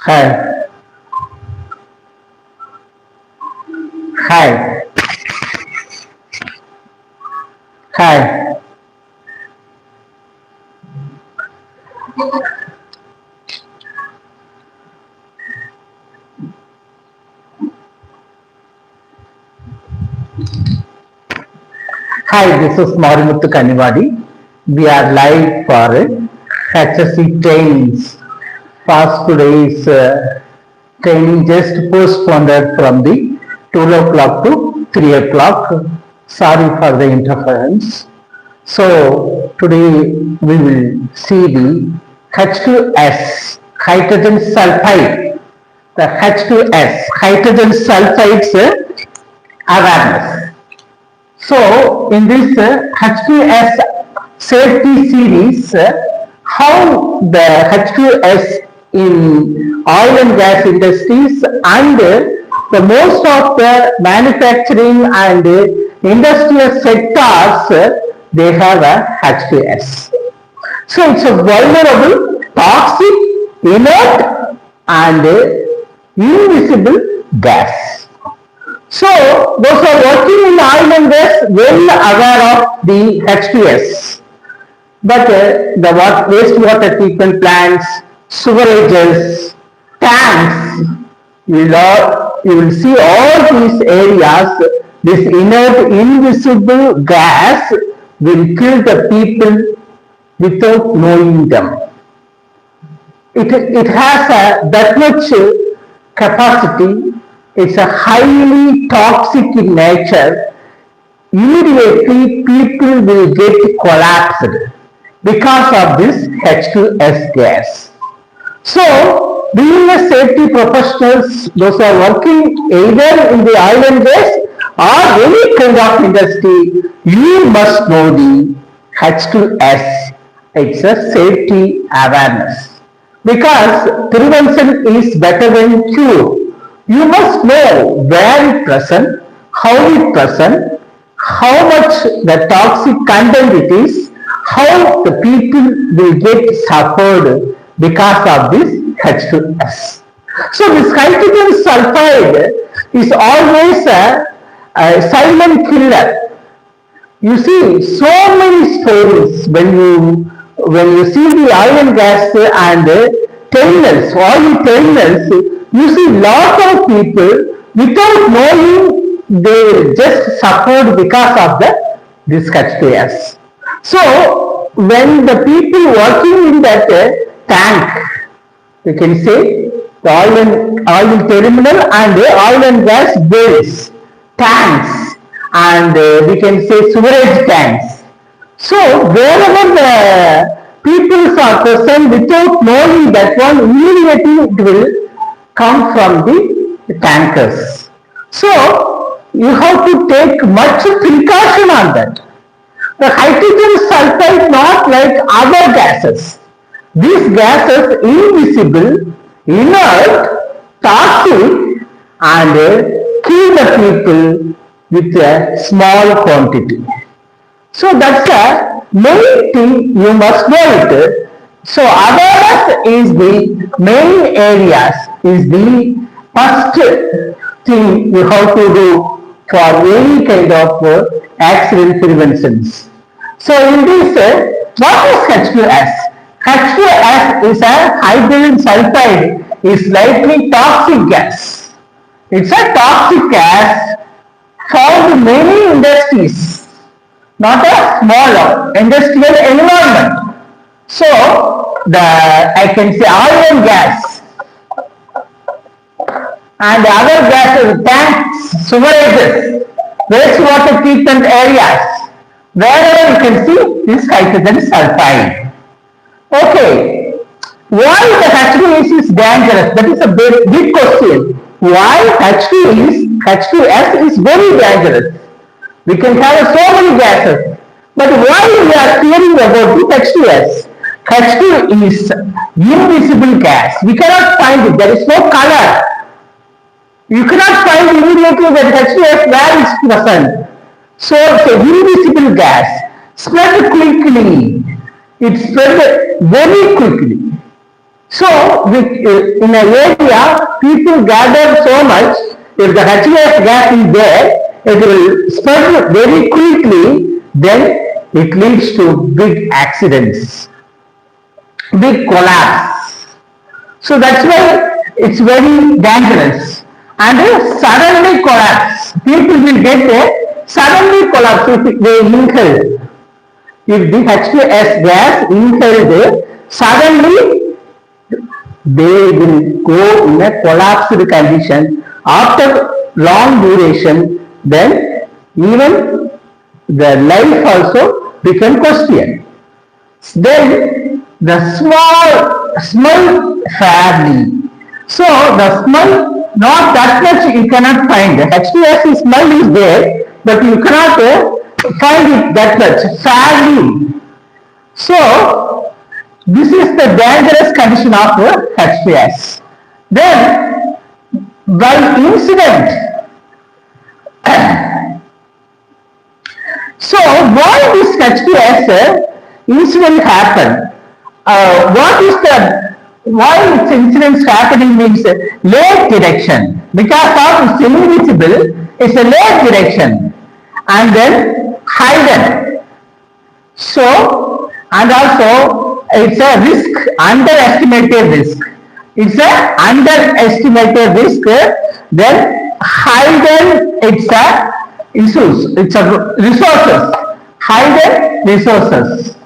Hi. Hi. Hi. Hi, this is Marimuthu Kanivadi. We are live for HSE trainings. Past today's training just postponed from the 2 o'clock to 3 o'clock. Sorry for the interference. So today we will see the H2S, hydrogen sulphide. The H2S, hydrogen sulphide's awareness. So in this H2S safety series, how the H2S in oil and gas industries and the most of the manufacturing and industrial sectors, they have a H2S. So it's a vulnerable, toxic, inert and invisible gas. So those who are working in oil and gas well aware of the H2S. But the wastewater treatment plants, sewerages, tanks, you will see all these areas, this inert invisible gas will kill the people without knowing them. It has that much capacity. It's a highly toxic in nature. Immediately people will get collapsed because of this H2S gas. So being a safety professionals, those who are working either in the oil and gas or any kind of industry, you must know the H2S. It's a safety awareness. Because prevention is better than cure. You must know where it present, how it present, how much the toxic content it is, how the people will get suffered because of this H2S. So this hydrogen sulphide is always a silent killer. You see so many stories when you see the oil and gas and terminals, oil terminals, you see lot of people without knowing they just suffered because of this H2S. So when the people working in that tank, you can say the oil terminal and the oil and gas wells, tanks, and we can say sewerage tanks. So wherever the people are present without knowing that one, immediately it will come from the tankers. So you have to take much precaution on that. The hydrogen sulphide not like other gases. These gases invisible, inert, toxic and kill the people with a small quantity. So that's a main thing you must know it. So awareness is the main areas, is the first thing you have to do for any kind of accident preventions. So in this, what is H2S? H2S is a hydrogen sulphide, is slightly toxic gas. It's a toxic gas found in many industries, not a small industrial environment. So I can say oil and gas and other gases, tanks, sewerages, wastewater treatment areas, wherever you can see this hydrogen sulphide. Okay, why the H2S is dangerous? That is a big question. Why H2S is very dangerous? We can have so many gases, but why we are hearing about the H2S? H2 is invisible gas. We cannot find it. There is no color. You cannot find immediately that H2S where is present. So it's an invisible gas. Spread quickly. It spread very quickly. So, in an area, people gather so much. If the H2S gas is there, it will spread very quickly. Then it leads to big accidents, big collapse. So that's why it's very dangerous. And suddenly collapse. People will get a suddenly collapse if they inhale. If the H2S gas inhaled, suddenly they will go in a collapsed condition after long duration. Then even the life also become question. Then the smell fairly. So the smell not that much you cannot find. H2S smell is there, but you cannot find it that much fairly. So this is the dangerous condition of H2S. Then by incident. So why this H2S incident happen? What is the why its incidents happening means late detection, because of it's invisible, it's a late detection, and then hidden. So and also it's a risk, underestimated risk. It's a underestimated risk. Then hidden, it's a issues, it's a resources, hidden resources.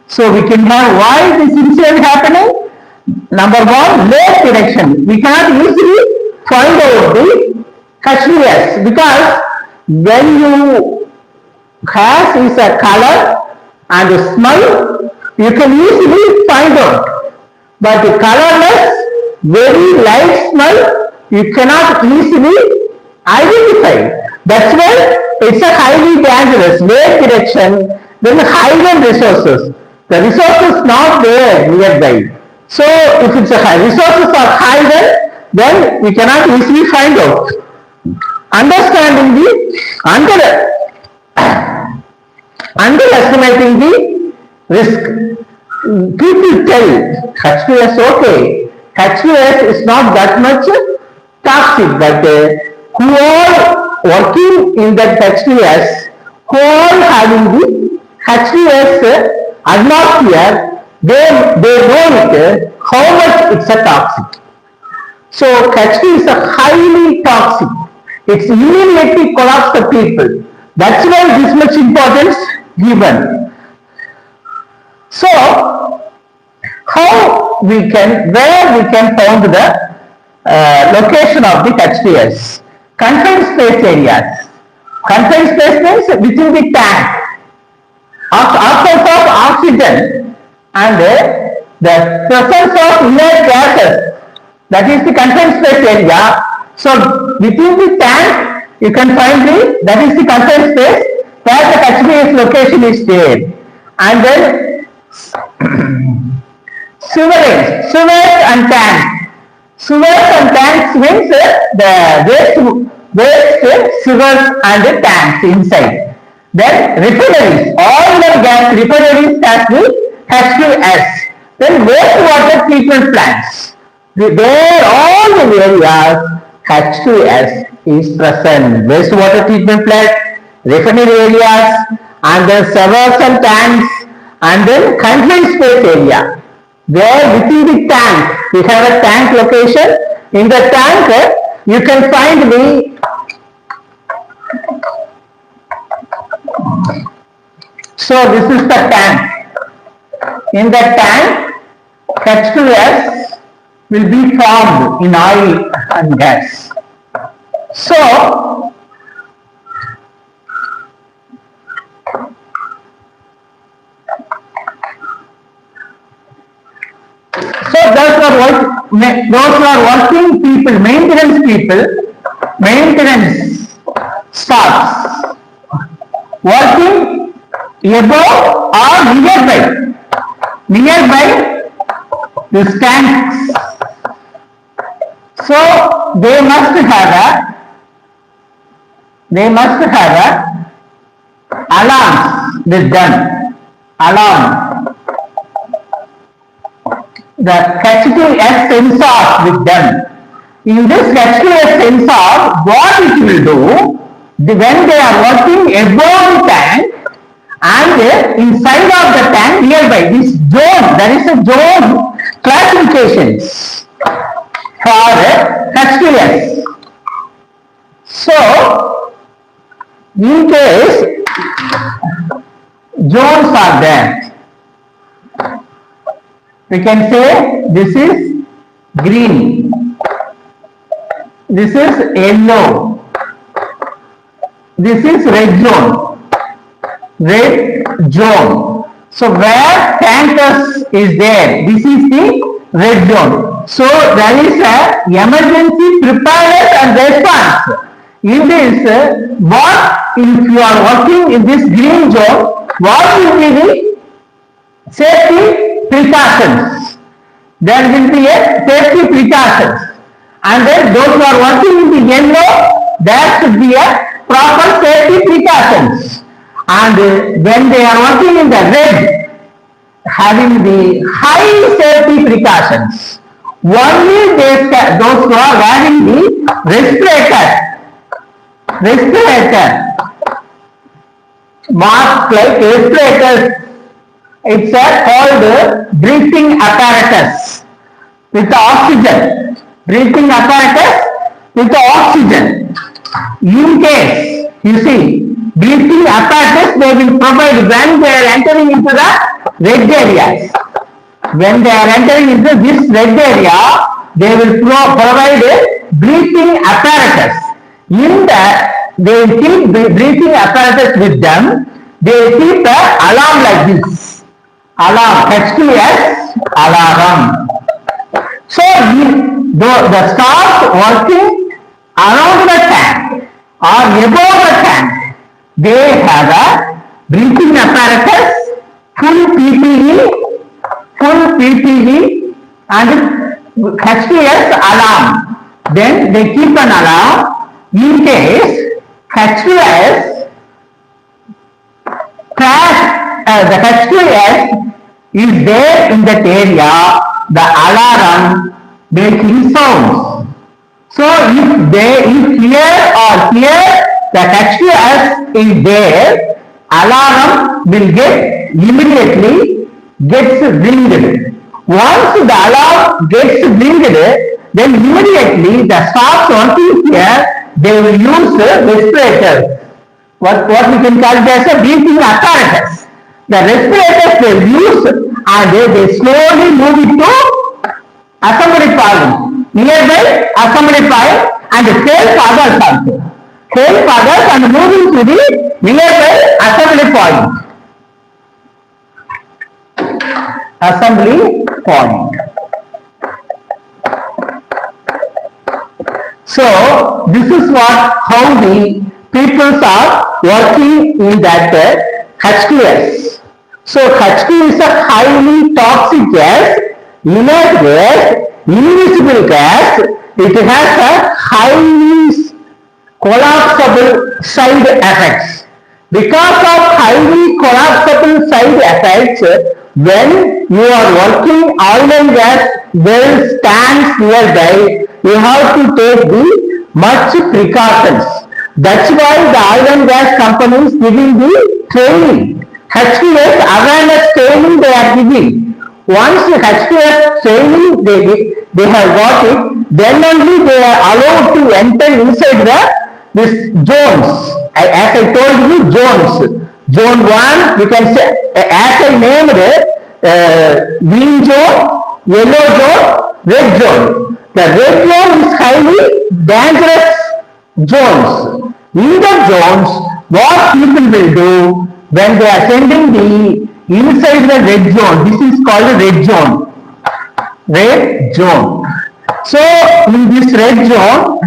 So we can have why this incident happening. Number one, late detection. We cannot easily find out the H2S because when you has is a color and a smell, you can easily find out. But the colorless, very light smell, you cannot easily identify. That's why it's a highly dangerous late detection. Then hidden resources. The resources not there nearby. So if it's a resources are hidden, then we cannot easily find out. Understanding the underestimating the risk. People tell H2S okay. H2S is not that much toxic, but who are working in that H2S, who are having the H2S atmosphere, they know it, how much it's a toxic. So H2 is a highly toxic. It's immediately collapse the people. That's why this much importance given. So how we can, where we can find the location of the H2S? Confined space areas. Confined space means within the tank. Absence of oxygen and the presence of inert gases, that is the confined space area. So within the tank you can find that is the confined space where the H2S location is there. And then sewers and tanks. Sewers and tanks means the waste sewers and the tanks inside. Then refineries, all the gas refineries has the H2S. Then wastewater treatment plants. There all the areas H2S is present. Wastewater treatment plant, refinery areas, and then sewers and tanks, and then confined space area. There within the tank, we have a tank location. In the tank, you can find the so this is the tank. In the tank, H2S will be formed in oil and gas. So those who are working people, maintenance staffs, working above or nearby these tanks. So they must have alarms with them. Alarm. the H2S sensors with them. In this H2S sensor, what it will do, when they are working above the tank and inside of the tank nearby, this zone, there is a zone classifications for H2S. So, in case zones are there, we can say this is green, this is yellow, this is red zone. So where tankers is there, this is the red zone. So there is a emergency preparedness and response. In this, what if you are working in this green zone, what will be the safety precautions? There will be a safety precautions. And then those who are working in the yellow, there should be a proper safety precautions. And when they are working in the red, having the high safety precautions, only those who are wearing the respirator, mask like respirators, it's called breathing apparatus with oxygen, breathing apparatus with oxygen. In case, you see, breathing apparatus they will provide when they are entering into the red areas. When they are entering into this red area, they will provide a breathing apparatus. In that, they will keep breathing apparatus with them. They will keep the alarm like this. Alarm, H2S alarm. So, the staff working around the tank or above the tank, they have a breathing apparatus, full PPE and H2S alarm. Then they keep an alarm in case H2S crash, the H2S is there in that area, the alarm making sounds. So if here the H2S is there, alarm will immediately gets ringed. Once the alarm gets ringed, then immediately the staff working here, they will use respirators. What we can call it as a breathing apparatus. The respirators they will use and they slowly move it to assembly point, nearby assembly point, and help others also. Help others and moving to the nearby assembly point. Assembly point. So this is how the people are working in that H2S. So H2 is a highly toxic gas, inert gas, invisible gas. It has a highly collapsible side effects. Because of highly collapsible side effects, when you are working oil and gas well stands nearby, you have to take the much precautions. That's why the oil and gas companies giving the training. H2S awareness training they are giving. Once the H2S training they have got it, then only they are allowed to enter inside this zones. As I told you, zones. Zone 1, you can say, as I named green zone, yellow zone, red zone. The red zone is highly dangerous zones. In the zones, what people will do when they are sending the inside the red zone, this is called a red zone. Red zone. So in this red zone,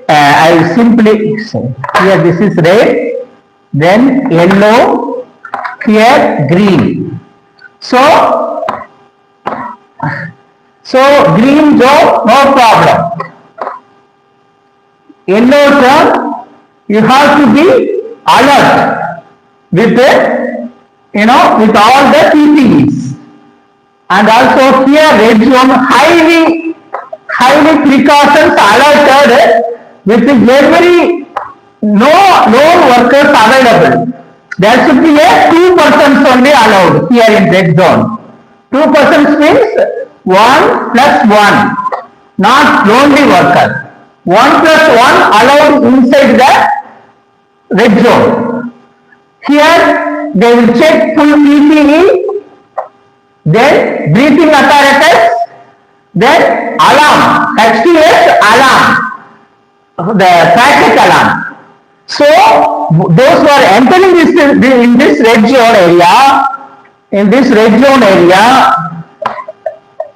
I will simply say here this is red, then yellow, here green. So green zone, no problem. Yellow zone, you have to be alert with with all the PPEs. And also here red zone, highly precautions alerted with every no workers available. There should be a 2 persons only allowed here in red zone. 2 persons means 1 plus 1, not lonely worker. 1 plus 1 allowed inside the red zone. Here they will check full PPE, then breathing apparatus, then alarm, H2S alarm, the traffic alarm. So those who are entering in this red zone area,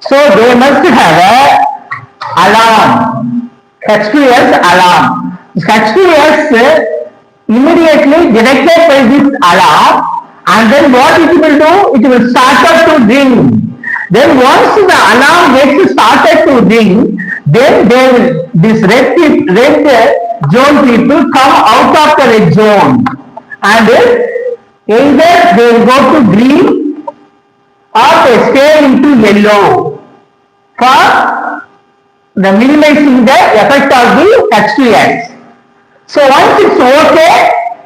so they must have a alarm, H2S alarm. H2S immediately detected by this alarm, and then what it will do? It will start up to ring. Then once the alarm gets started to ring, then this red zone people come out of the red zone, and either they will go to green or they stay into yellow for the minimizing the effect of the H2S. So once it's okay,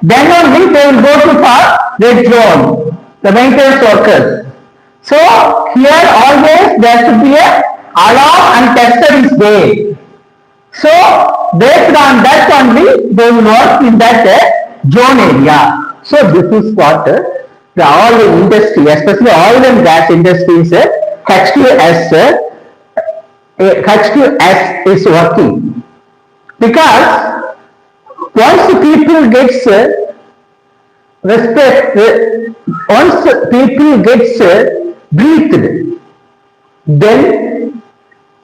then only they will go to red zone, the maintenance workers. So here always there should be a alarm and tester is there. So based on that only they will work in that zone area. So this is what all the industry, especially oil and gas industries, H2S is working, because once people gets once people gets breathed, then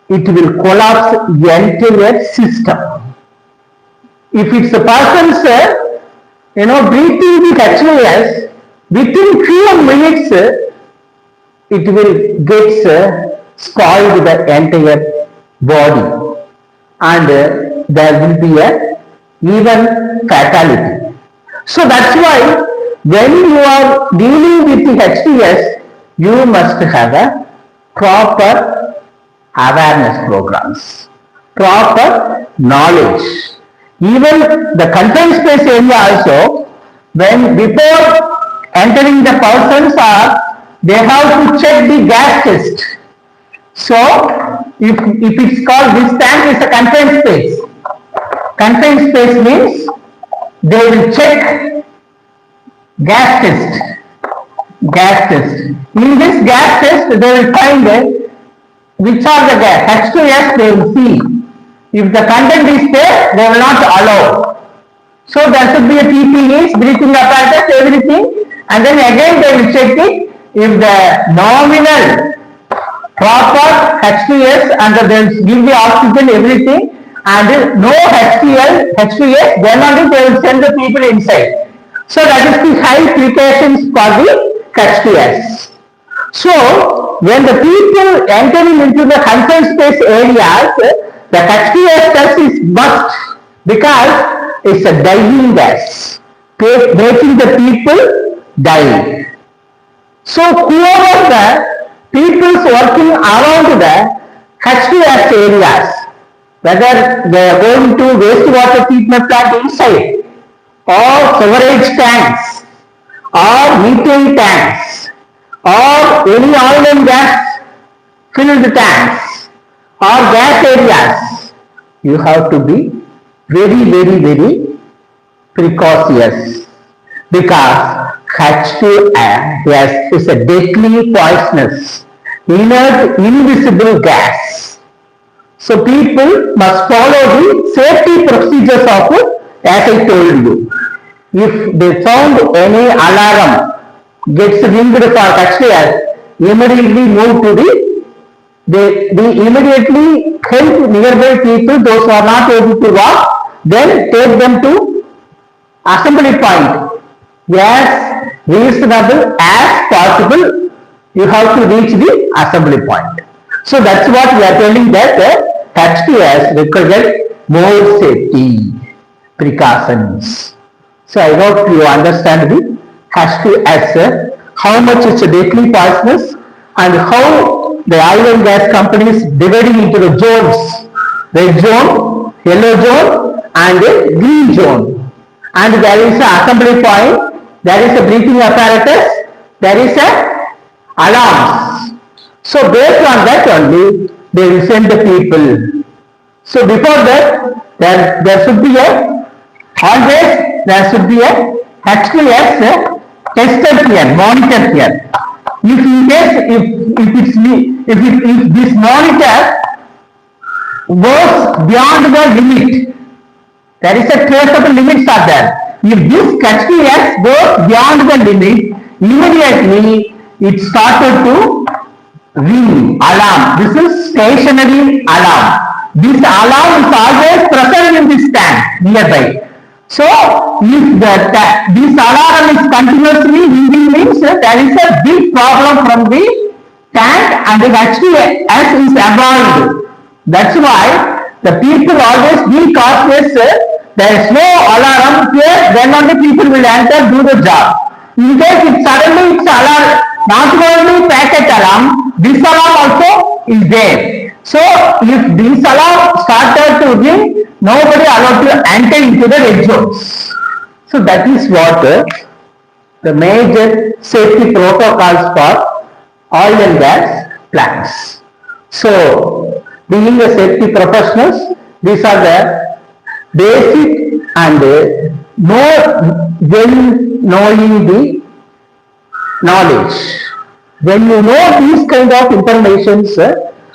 it will collapse the entire system. If it's a person's breathing with H2S, within few minutes it will get spoiled the entire body, and there will be a even fatality. So that's why when you are dealing with the H2S, you must have a proper awareness programs, proper knowledge. Even the confined space area also, when before entering the persons they have to check the gas test. So if it's called, this tank is a confined space. Confined space means they will check gas test. In this gas test, they will find which are the gas. H2S they will see. If the content is there, they will not allow. So there should be a PPE, breathing apparatus, everything, and then again they will check it. If the nominal proper H2S, and they will give the oxygen, everything, and no H2S, then only they will send the people inside. So that is the high precautions for the H2S. So when the people entering into the confined space areas, the H2S test is must, because it's a dying gas, making the people die. So whoever the people working around the H2S areas, whether they are going to wastewater treatment plant inside, or sewerage tanks, or methane tanks, or any oil and gas filled tanks, or gas areas, you have to be very precautious, because H2S is a deadly poisonous, inert, invisible gas. So people must follow the safety procedures of, as I told you. If they found any alarm gets ringed for H2S, immediately move to they immediately help nearby people, those who are not able to walk, then take them to assembly point. As reasonable as possible, you have to reach the assembly point. So that's what we are telling, that H2S requires more safety precautions. So I hope you understand the H2S, how much it's deadly poisonous, and how the oil and gas companies dividing into the zones, red zone, yellow zone and green zone. And there is an assembly point, there is a breathing apparatus, there is a alarms. So based on that only they will send the people. So before that there should be a always there should be a H2S tested here, monitored here. If in case if this monitor goes beyond the limit, there is a trace of the limits are there. If this H2S goes beyond the limit, immediately it started to ring alarm. This is stationary alarm. This alarm is always present in this tank nearby. So if this alarm is continuously ringing means there is a big problem from the tank and the H2S is avoided. That's why the people always be cautious. There is no alarm here, then only people will enter, do the job. In case it suddenly it's alarm, not only packet alarm, this alarm also is there. So if this alarm started to ring, nobody allowed to enter into the red zones. So that is what the major safety protocols for oil and gas plants. So being a safety professionals, these are the basic and when knowing the knowledge. When you know these kind of information,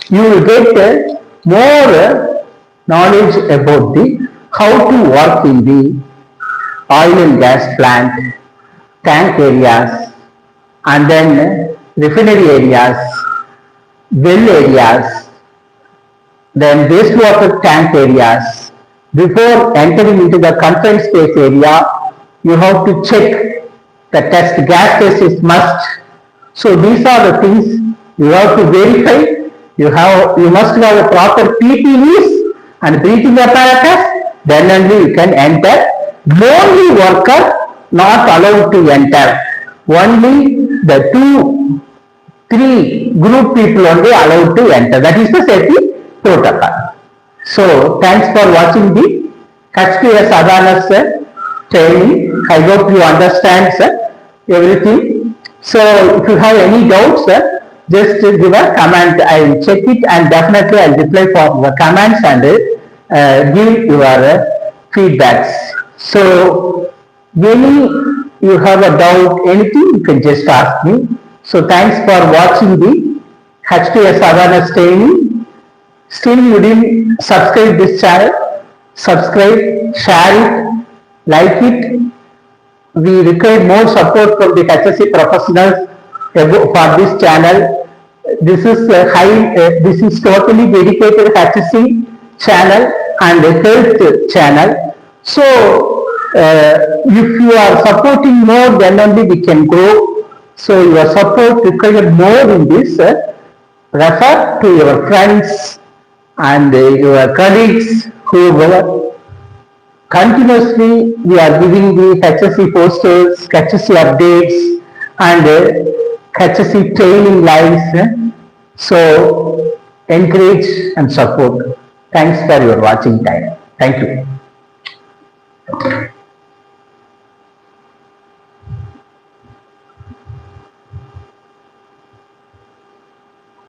you will get more knowledge about the how to work in the oil and gas plant, tank areas, and then refinery areas, well areas, then wastewater tank areas. Before entering into the confined space area, you have to check the test. Gas test is must. So these are the things you have to verify. You must have a proper PPEs and breathing apparatus. Then only you can enter. Lonely worker not allowed to enter. Only the 2-3 group people only allowed to enter. That is the safety protocol. So thanks for watching the H2S awareness training. I hope you understand everything. So if you have any doubts, just give a comment. I will check it and definitely I will reply for the comments and give your feedbacks. So you have a doubt, anything, you can just ask me. So thanks for watching the H2S awareness training. Still you didn't subscribe this channel, subscribe, share it, like it. We require more support from the HSE professionals for this channel. This is totally dedicated HSE channel and health channel. So if you are supporting more, then only we can grow. So your support required more in this. Refer to your friends and your colleagues who were continuously we are giving the HSE posters, HSE updates and HSE training lives. So encourage and support. Thanks for your watching time. Thank you.